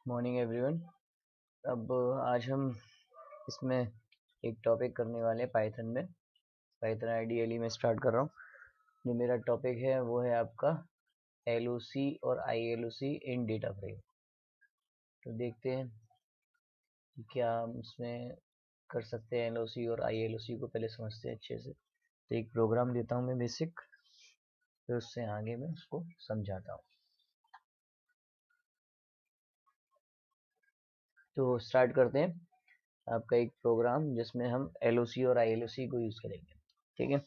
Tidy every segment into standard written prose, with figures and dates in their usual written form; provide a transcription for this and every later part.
Morning everyone. अब आज हम इसमें एक टॉपिक करने वाले हैं पाइथन में। पाइथन आईडीएली में स्टार्ट कर रहा हूँ। जो मेरा टॉपिक है वो है आपका एलओसी और आईएलओसी इन डेटा फ्रेम। तो देखते हैं कि क्या हम इसमें कर सकते हैं। एलओसी और आईएलओसी को पहले समझते हैं अच्छे से। तो एक प्रोग्राम देता हूँ मैं बेसिक, फिर उससे आगे मैं उसको समझाता हूँ। तो स्टार्ट करते हैं आपका एक प्रोग्राम जिसमें हम एलओसी और आईएलओसी को यूज़ करेंगे। ठीक है,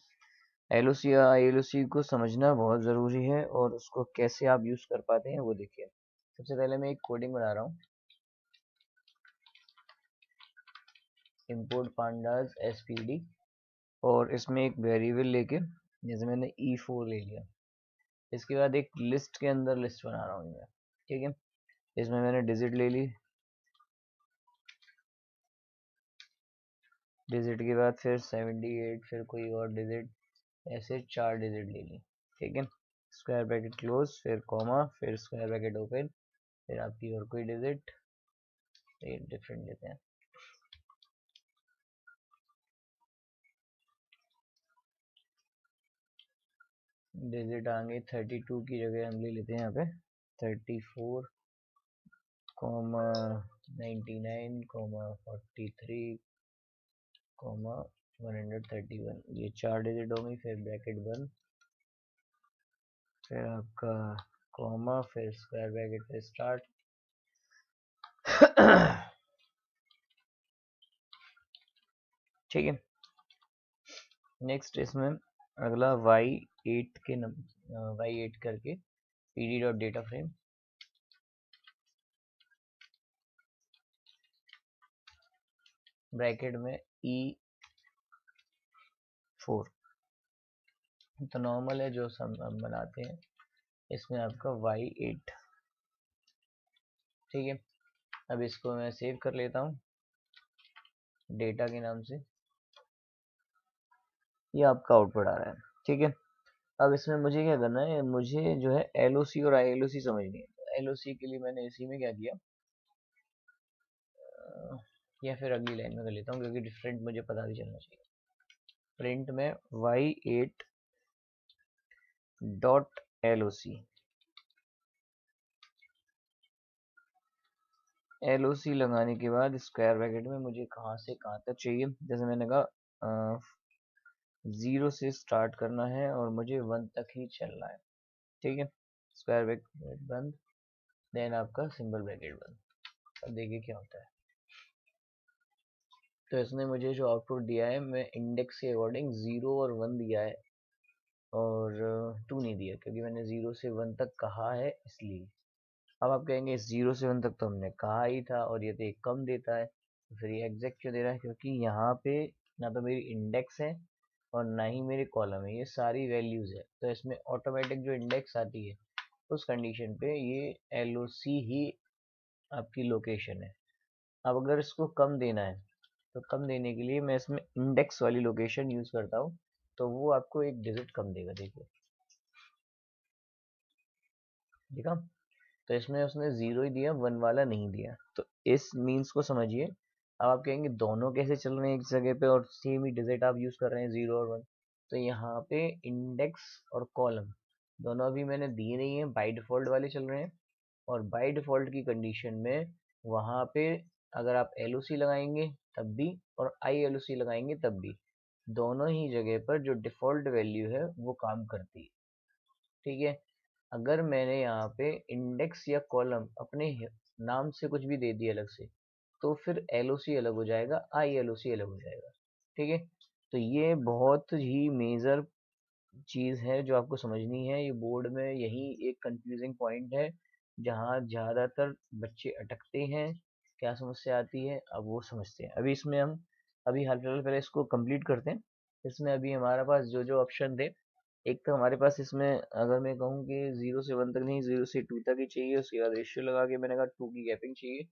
एलओसी या आईएलओसी को समझना बहुत ज़रूरी है और उसको कैसे आप यूज़ कर पाते हैं वो देखिए। सबसे पहले मैं एक कोडिंग बना रहा हूँ, import pandas spd, और इसमें एक वेरिएबल लेके जैसे मैंने e4 ले लिया। इसके बाद एक लिस्ट के अंदर लिस्ट बना रहा हूँ मैं। ठीक है, इसमें मैंने डिजिट ले ली, डिजिट के बाद फिर 78, फिर कोई और डिजिट, ऐसे 4 डिजिट ले ली। ठीक है, स्क्वायर ब्रैकेट क्लोज, फिर कॉमा, फिर स्क्वायर ब्रैकेट ओपन, फिर आपकी और कोई डिजिट, ये डिफरेंट देते हैं। डिजिट आगे 32 की जगह हम ले लेते हैं यहाँ पे 34, 99, 43, 131। ये 4 डिजिट होंगी। फिर ब्रैकेट बंद, फिर आपका कॉमा, फिर स्क्वायर ब्रैकेट पे स्टार्ट। ठीक है, नेक्स्ट इसमें अगला y8 के y8 करके pd dot data frame, bracket में e4। तो नॉर्मल है जो हम बनाते हैं, इसमें आपका y8। ठीक है, अब इसको मैं सेव कर लेता हूँ डेटा के नाम से। ये आपका आउटपुट आ रहा है। ठीक है, अब इसमें मुझे क्या करना है, मुझे जो है एलओसी और आईएलओसी समझनी है। तो एलओसी के लिए मैंने इसी में क्या किया, या फिर अगली लाइन में कर लेता हूँ क्योंकि डिफरेंट मुझे पता भी चलना चाहिए। प्रिंट में y8 डॉट एलओसी, एलओसी लगाने के बाद स्क्वायर ब्रैकेट में मुझे कहाँ से कहाँ तक चाहिए। जैसे मैंने कहा 0 से स्टार्ट करना है और मुझे 1 तक ही चलना है। ठीक है, स्क्वायर ब्रैकेट बंद, देन आपका सिंगल ब्रैकेट बंद। अब देखिए क्या होता है। तो इसने मुझे जो आउटपुट दिया है, मैं इंडेक्स के अकॉर्डिंग 0 और 1 दिया है और 2 नहीं दिया क्योंकि मैंने 0 से 1 तक कहा है इसलिए। अब आप कहेंगे 0 से 1 तक तो हमने कहा ही था और ये तो एक कम देता है, तो फिर ये एग्जैक्ट क्यों दे रहा है? क्योंकि यहाँ पे ना तो मेरी इंडेक्स है और ना ही मेरे कॉलम है, ये सारी वैल्यूज है। तो इसमें ऑटोमेटिक जो इंडेक्स आती है उस कंडीशन पे ये एलओसी ही आपकी लोकेशन है। अब अगर इसको कम देना है तो कम देने के लिए मैं इसमें इंडेक्स वाली लोकेशन यूज करता हूँ, तो वो आपको एक डिजिट कम देगा। देखिए, देखा? तो इसमें उसने 0 ही दिया, 1 वाला नहीं दिया। तो इस मीन्स को समझिए। अब आप कहेंगे दोनों कैसे चल रहे हैं एक जगह पे और सेम ही डिजिट आप यूज कर रहे हैं 0 और 1। तो यहाँ पे इंडेक्स और कॉलम दोनों अभी मैंने दिए नहीं है, बाय डिफॉल्ट वाले चल रहे हैं। और बाय डिफॉल्ट की कंडीशन में वहाँ पे अगर आप एलओसी लगाएंगे तब भी और आई एलओसी लगाएंगे तब भी, दोनों ही जगह पर जो डिफॉल्ट वैल्यू है वो काम करती है। ठीक है, अगर मैंने यहाँ पे इंडेक्स या कॉलम अपने नाम से कुछ भी दे दिया अलग से, तो फिर एलओसी अलग हो जाएगा, आई एलओसी अलग हो जाएगा। ठीक है, तो ये बहुत ही मेजर चीज है जो आपको समझनी है। ये बोर्ड में यही एक कंफ्यूजिंग पॉइंट है जहाँ ज्यादातर बच्चे अटकते हैं। क्या समस्या आती है अब वो समझते हैं। अभी इसमें हम अभी हाल फिलहाल पहले इसको कंप्लीट करते हैं। इसमें अभी हमारे पास जो जो ऑप्शन थे, एक तो हमारे पास इसमें अगर मैं कहूँ कि 0 से 1 तक नहीं, 0 से 2 तक ही चाहिए। उसके बाद रेशियो लगा के मैंने कहा 2 की गैपिंग चाहिए।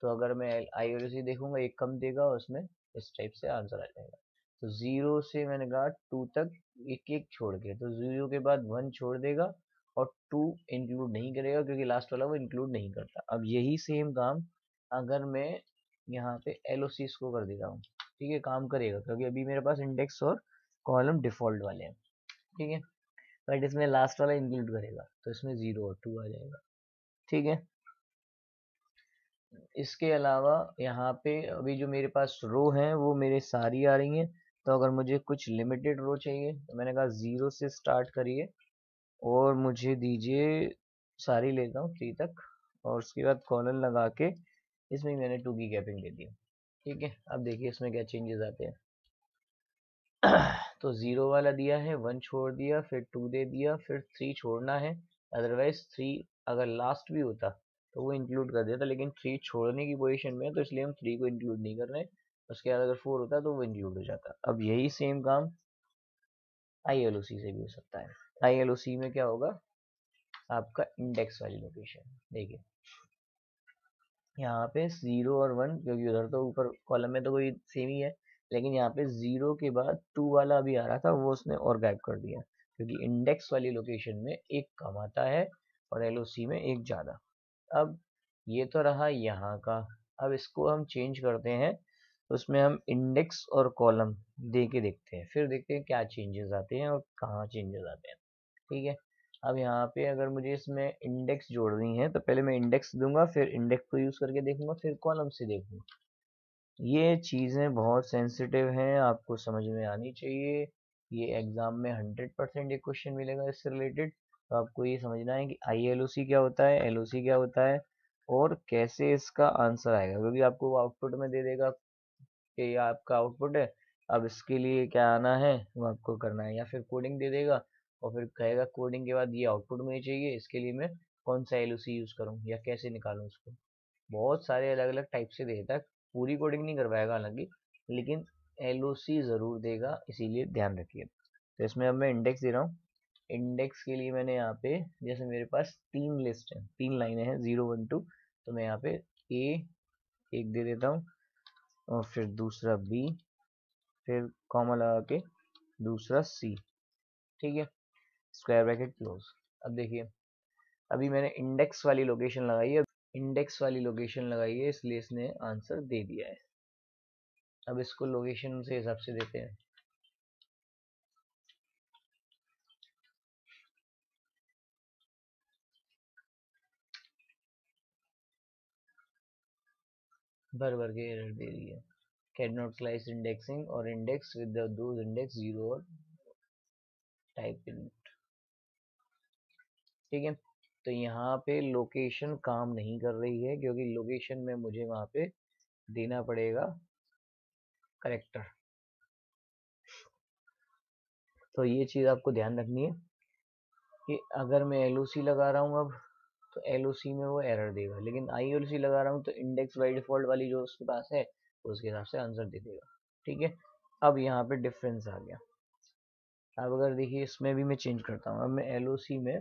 तो अगर मैं आई और सी देखूंगा एक कम देगा और उसमें इस टाइप से आंसर आ जाएगा। तो 0 से मैंने कहा 2 तक एक एक छोड़ के, तो 0 के बाद 1 छोड़ देगा और 2 इंक्लूड नहीं करेगा क्योंकि लास्ट वाला वो इंक्लूड नहीं करता। अब यही सेम काम अगर मैं यहाँ पे LOCs को कर देता हूँ, ठीक है, काम करेगा क्योंकि अभी मेरे पास इंडेक्स और कॉलम डिफॉल्ट वाले हैं, ठीक है, बट इसमें लास्ट वाला इंक्लूड करेगा तो इसमें 0 और 2 आ जाएगा, ठीक है। इसके अलावा यहाँ पे अभी जो मेरे पास रो हैं वो मेरे सारी आ रही हैं, तो अगर मुझे कुछ लिमिटेड रो चाहिए तो मैंने कहा 0 से स्टार्ट करिए और मुझे दीजिए, सारी लेता हूँ 3 तक, और उसके बाद कॉलन लगा के इसमें मैंने 2 की गैपिंग दे दी, ठीक है। अब देखिए इसमें क्या चेंजेस आते हैं। तो 0 वाला दिया है, 1 छोड़ दिया, फिर 2 दे दिया, फिर 3 छोड़ना है, अदरवाइज 3 अगर लास्ट भी होता तो वो इंक्लूड कर देता, लेकिन 3 छोड़ने की पोजीशन में है तो इसलिए हम 3 को इंक्लूड नहीं कर रहे हैं। उसके बाद अगर 4 होता तो वो इंक्लूड हो जाता। अब यही सेम काम ILOC से भी हो सकता है। ILOC में क्या होगा, आपका इंडेक्स वाली लोकेशन देखिए, यहाँ पे 0 और 1, क्योंकि उधर तो ऊपर कॉलम में तो कोई सेम ही है, लेकिन यहाँ पे 0 के बाद 2 वाला भी आ रहा था वो उसने और गायब कर दिया, क्योंकि इंडेक्स वाली लोकेशन में एक कम आता है और LOC में एक ज़्यादा। अब ये तो रहा यहाँ का। अब इसको हम चेंज करते हैं, उसमें हम इंडेक्स और कॉलम दे के देखते हैं, फिर देखते हैं क्या चेंजेस आते हैं और कहाँ चेंजेस आते हैं, ठीक है। अब यहाँ पे अगर मुझे इसमें इंडेक्स जोड़नी है तो पहले मैं इंडेक्स दूंगा, फिर इंडेक्स को यूज़ करके देखूंगा, फिर कॉलम से देखूंगा। ये चीज़ें बहुत सेंसिटिव हैं, आपको समझ में आनी चाहिए। ये एग्जाम में 100% एक क्वेश्चन मिलेगा इससे रिलेटेड, तो आपको ये समझना है कि ILOC क्या होता है, LOC क्या होता है, और कैसे इसका आंसर आएगा, क्योंकि आपको आउटपुट में दे देगा कि ये आपका आउटपुट है, अब इसके लिए क्या आना है वो आपको करना है, या फिर कोडिंग दे देगा और फिर कहेगा कोडिंग के बाद ये आउटपुट मुझे चाहिए, इसके लिए मैं कौन सा LOC यूज़ करूँ या कैसे निकालूँ उसको। बहुत सारे अलग अलग टाइप से देता है, पूरी कोडिंग नहीं करवाएगा हालांकि, लेकिन LOC ज़रूर देगा, इसीलिए ध्यान रखिए। तो इसमें अब मैं इंडेक्स दे रहा हूँ। इंडेक्स के लिए मैंने यहाँ पे, जैसे मेरे पास 3 लिस्ट है, 3 लाइनें हैं, 0 1 2, तो मैं यहाँ पे A एक दे देता हूँ और फिर दूसरा B, फिर कॉमा लगा के दूसरा C, ठीक है, स्क्वायर ब्रैकेट क्लोज। अब देखिए अभी मैंने इंडेक्स वाली लोकेशन लगाई है, इंडेक्स वाली लोकेशन लगाई है, इसलिए इसने आंसर दे दिया है। अब इसको लोकेशन से हिसाब से देते हैं। भर भर के एरर दे रही है, कैन नॉट स्लाइस इंडेक्सिंग और इंडेक्स विद दोज इंडेक्स 0 और टाइप इन, ठीक है। तो यहाँ पे लोकेशन काम नहीं कर रही है क्योंकि लोकेशन में मुझे वहाँ पे देना पड़ेगा करेक्टर। तो ये चीज़ आपको ध्यान रखनी है कि अगर मैं LOC लगा रहा हूँ अब, तो LOC में वो एरर देगा, लेकिन ILOC लगा रहा हूँ तो इंडेक्स बाई डिफॉल्ट वाली जो उसके पास है उसके हिसाब से आंसर दे देगा, ठीक है। अब यहाँ पे डिफरेंस आ गया। अब अगर देखिए इसमें भी मैं चेंज करता हूँ, अब मैं LOC में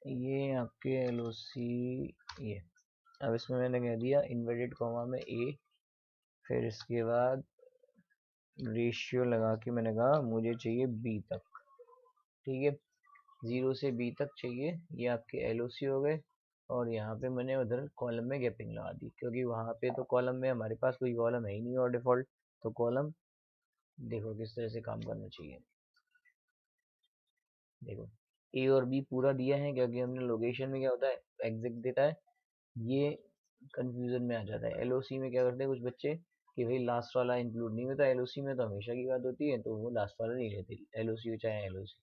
ये आपके LOC, ये अब इसमें मैंने कह दिया इन्वर्टेड कॉमा में A, फिर इसके बाद रेशियो लगा के मैंने कहा मुझे चाहिए B तक, ठीक है, 0 से B तक चाहिए, ये आपके LOC हो गए। और यहाँ पे मैंने उधर कॉलम में गैपिंग लगा दी क्योंकि वहाँ पे तो कॉलम में हमारे पास कोई कॉलम है ही नहीं और डिफॉल्ट, तो कॉलम देखो किस तरह से काम करना चाहिए। देखो A और B पूरा दिया है क्योंकि हमने लोकेशन में क्या होता है एग्जिट देता है, ये कंफ्यूजन में आ जाता है। LOC में क्या करते हैं कुछ बच्चे कि भाई लास्ट वाला इंक्लूड नहीं होता, LOC में तो हमेशा की बात होती है तो वो लास्ट वाला नहीं लेते, LOC हो चाहे LOC,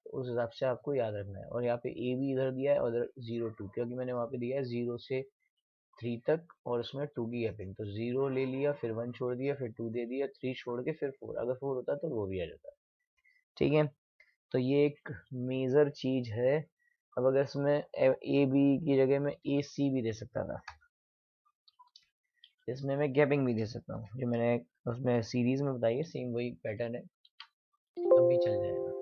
तो उस हिसाब से आपको याद रखना है। और यहाँ पे A भी इधर दिया है और इधर 0 2, क्योंकि मैंने वहाँ पे दिया है 0 से 3 तक और उसमें 2 की गैपिंग, तो 0 ले लिया, फिर 1 छोड़ दिया, फिर 2 दे दिया, 3 छोड़ के फिर 4, अगर 4 होता तो वो भी आ जाता, ठीक है। तो ये एक मेजर चीज है। अब अगर इसमें AB की जगह में AC भी दे सकता था, इसमें मैं गैपिंग भी दे सकता हूँ, जो मैंने उसमें सीरीज में बताई है, सेम वही पैटर्न है, तब भी चल जाएगा।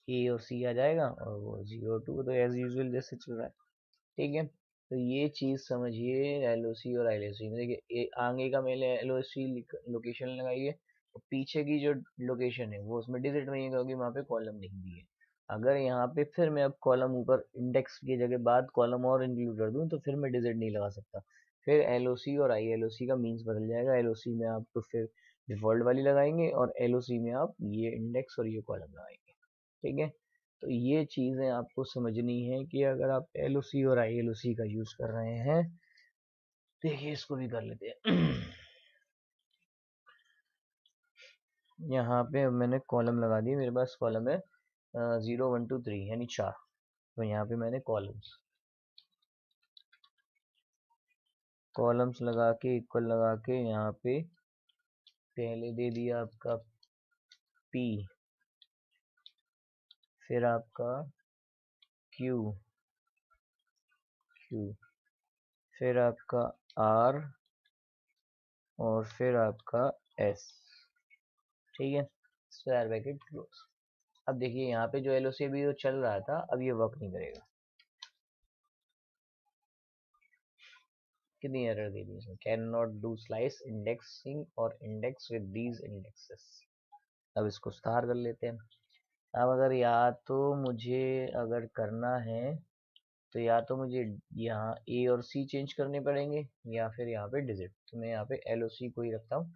A और C आ जाएगा और वो 0 2 तो एज यूजुअल जैसे चल रहा है, ठीक है। तो ये चीज़ समझिए LOC और ILOC में। देखिए आगे का मैंने LOC लोकेशन लगाई है और पीछे की जो लोकेशन है वो उसमें डिजिट में ही है क्योंकि वहाँ पे कॉलम नहीं दी है। अगर यहाँ पे फिर मैं अब कॉलम ऊपर इंडेक्स की जगह बाद कॉलम और इंक्लूड कर दूँ तो फिर मैं डिजिट नहीं लगा सकता, फिर एलओसी और आईएलओसी का मीन्स बदल जाएगा। एलओसी में आप तो फिर डिफॉल्ट वाली लगाएंगे और एलओसी में आप ये इंडेक्स और ये कॉलम लगाएंगे। ठीक है, तो ये चीज़ें आपको समझनी है कि अगर आप एलओसी और आईएलओसी का यूज़ कर रहे हैं। देखिए इसको भी कर लेते हैं। यहाँ पे मैंने कॉलम लगा दी, मेरे पास कॉलम है 0 1 2 3 यानी 4। तो यहाँ पे मैंने कॉलम्स लगा के इक्वल लगा के यहाँ पे पहले दे दिया आपका P, फिर आपका Q, फिर आपका R और फिर आपका S। ठीक है, स्क्वायर ब्रैकेट क्लोज। अब देखिए यहाँ पे जो एलओसी भी जो चल रहा था अब ये वर्क नहीं करेगा। कितनी एरर दे दी इसमें, can not do slice indexing और इंडेक्स विद दीज इंडेक्सेस। अब इसको स्टार कर लेते हैं। अब अगर या तो मुझे अगर करना है तो या तो मुझे यहाँ ए और सी चेंज करने पड़ेंगे या फिर यहाँ पे डिजिट। तो मैं यहाँ पे एल ओ सी को ही रखता हूँ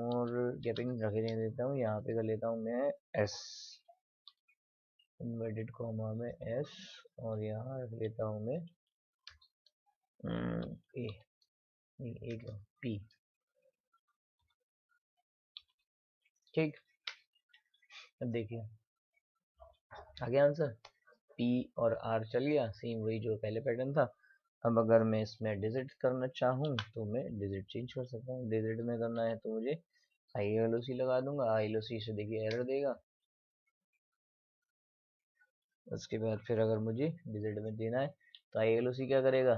और गैपिंग रख देता हूँ। यहाँ पे कर लेता हूँ मैं एस, इन्वर्टेड कॉमा में एस, और यहाँ रख लेता हूँ मैं ए, नहीं एक पी। ठीक, अब देखिए आ गया आंसर। पी और आर चल गया, सेम वही जो पहले पैटर्न था। अब अगर मैं इसमें डिजिट करना चाहूँ तो मैं डिजिट चेंज कर सकता हूँ। डिजिट में करना है तो मुझे आई एल ओ सी लगा दूंगा, आई एल ओ सी से देखिए एरर देगा। उसके बाद फिर अगर मुझे डिजिट में देना है तो आई एल ओ सी क्या करेगा,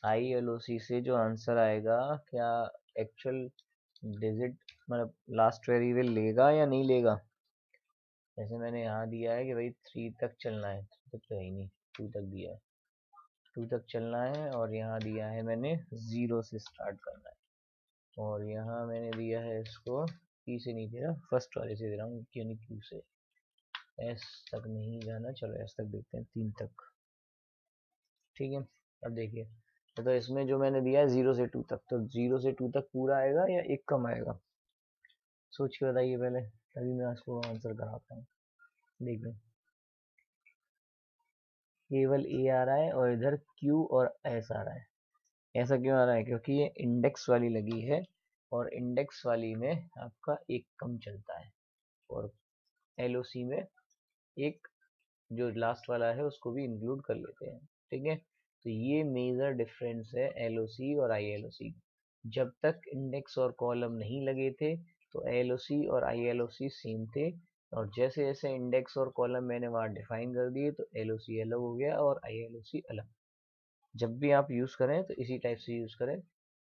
आई एल ओ सी से जो आंसर आएगा क्या एक्चुअल डिजिट मतलब लास्ट वेरिएबल लेगा या नहीं लेगा। जैसे मैंने यहाँ दिया है कि भाई 3 तक चलना है, 3 तक तो है ही नहीं, 2 तक दिया है, 2 तक चलना है। और यहाँ दिया है मैंने 0 से स्टार्ट करना है, और यहाँ मैंने दिया है इसको पी से नहीं दे रहा, फर्स्ट वाले से दे रहा हूँ यानी क्यू से। एस तक नहीं जाना, चलो एस तक देखते हैं, 3 तक। ठीक है, अब देखिए तो इसमें जो मैंने दिया है 0 से 2 तक, तो 0 से 2 तक पूरा आएगा या एक कम आएगा, सोच के बताइए पहले, तभी मैं इसको आंसर कराता हूँ। देखिए केवल ए आ रहा है और इधर क्यू और एस आ रहा है। ऐसा क्यों आ रहा है, क्योंकि ये इंडेक्स वाली लगी है और इंडेक्स वाली में आपका एक कम चलता है और एलओसी में एक जो लास्ट वाला है उसको भी इंक्लूड कर लेते हैं। ठीक है, तो ये मेजर डिफरेंस है एलओसी और आईएलओसी। जब तक इंडेक्स और कॉलम नहीं लगे थे तो एलओसी और आईएलओसी सेम थे, और जैसे जैसे इंडेक्स और कॉलम मैंने वहाँ डिफाइन कर दिए तो एलओसी अलग हो गया और आईएलओसी अलग। जब भी आप यूज़ करें तो इसी टाइप से यूज़ करें।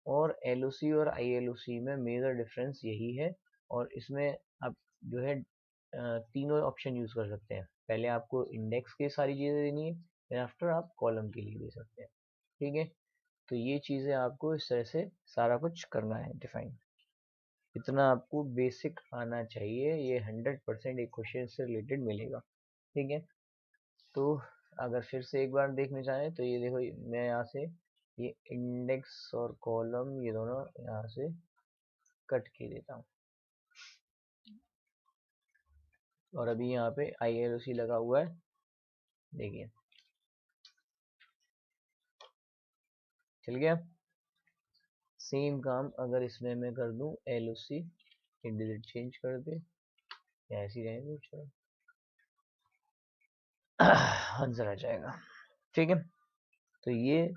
और एलओसी और आईएलओसी में मेजर डिफरेंस यही है। और इसमें आप जो है तीनों ऑप्शन यूज़ कर सकते हैं। पहले आपको इंडेक्स की सारी चीज़ें देनी है, फिर आफ्टर आप कॉलम के लिए दे सकते हैं। ठीक है, तो ये चीज़ें आपको इस तरह से सारा कुछ करना है डिफाइन। इतना आपको बेसिक आना चाहिए, ये 100% एक क्वेश्चन से रिलेटेड मिलेगा। ठीक है, तो अगर फिर से एक बार देखना चाहें तो ये देखो, मैं यहाँ से ये इंडेक्स और कॉलम ये दोनों यहाँ से कट के देता हूँ, और अभी यहाँ पे ILOC लगा हुआ है। देखिए चल गया। सेम काम अगर इसमें मैं कर दूँ LOC, डिजिट चेंज कर दे या ऐसे ही रहेंगे, चलो आंसर आ जाएगा। ठीक है, तो ये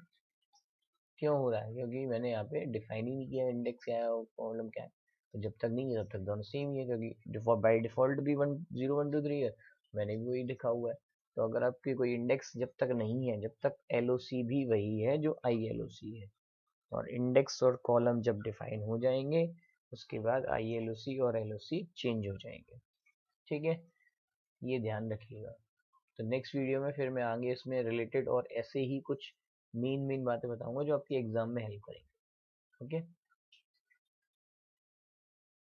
क्यों हो रहा है, क्योंकि मैंने यहाँ पे डिफाइन ही नहीं किया इंडेक्स क्या है और कॉलम क्या है। तो जब तक नहीं है तब तक दोनों सेम ही है, क्योंकि बाई डिफॉल्ट भी 0 1 2 3 है, मैंने भी वही लिखा हुआ है। तो अगर आपकी कोई इंडेक्स जब तक नहीं है, जब तक एलओसी भी वही है जो ILOC है, और इंडेक्स और कॉलम जब डिफाइन हो जाएंगे उसके बाद ILOC और LOC चेंज हो जाएंगे। ठीक है, ये ध्यान रखिएगा। तो नेक्स्ट वीडियो में फिर मैं आगे इसमें रिलेटेड और ऐसे ही कुछ मेन बातें बताऊंगा जो आपके एग्जाम में हेल्प करेंगे। ओके।